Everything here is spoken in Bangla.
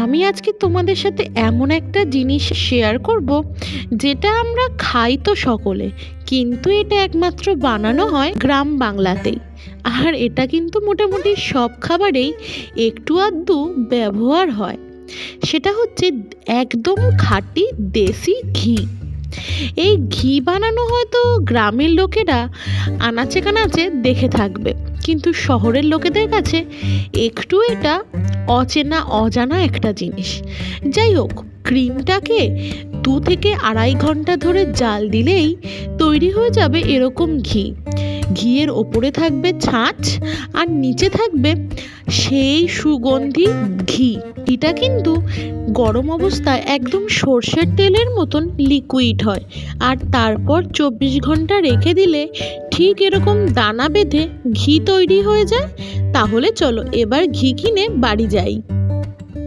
আমি আজকে তোমাদের সাথে এমন একটা জিনিস শেয়ার করব, যেটা আমরা খাই তো সকলে, কিন্তু এটা একমাত্র বানানো হয় গ্রাম বাংলাতেই। আর এটা কিন্তু মোটামুটি সব খাবারেই একটু আধটু ব্যবহার হয়। সেটা হচ্ছে একদম খাঁটি দেশি ঘি। এই ঘি বানানো হয়তো গ্রামের লোকেরা আনাচে কানাচে দেখে থাকবে, কিন্তু শহরের লোকেদের কাছে একটু এটা অচেনা অজানা একটা জিনিস। যাই হোক, ক্রিমটাকে 2 থেকে আড়াই ঘন্টা ধরে জাল দিলেই তৈরি হয়ে যাবে এরকম ঘি। ঘিয়ের ওপরে থাকবে ছাঁচ আর নিচে থাকবে সেই সুগন্ধি ঘি। এটা কিন্তু গরম অবস্থায় একদম সর্ষের তেলের মতন লিকুইড হয়, আর তারপর 24 ঘন্টা রেখে দিলে ঠিক এরকম দানা বেঁধে ঘি তৈরি হয়ে যায়। তাহলে চলো এবার ঘি কিনে বাড়ি যাই।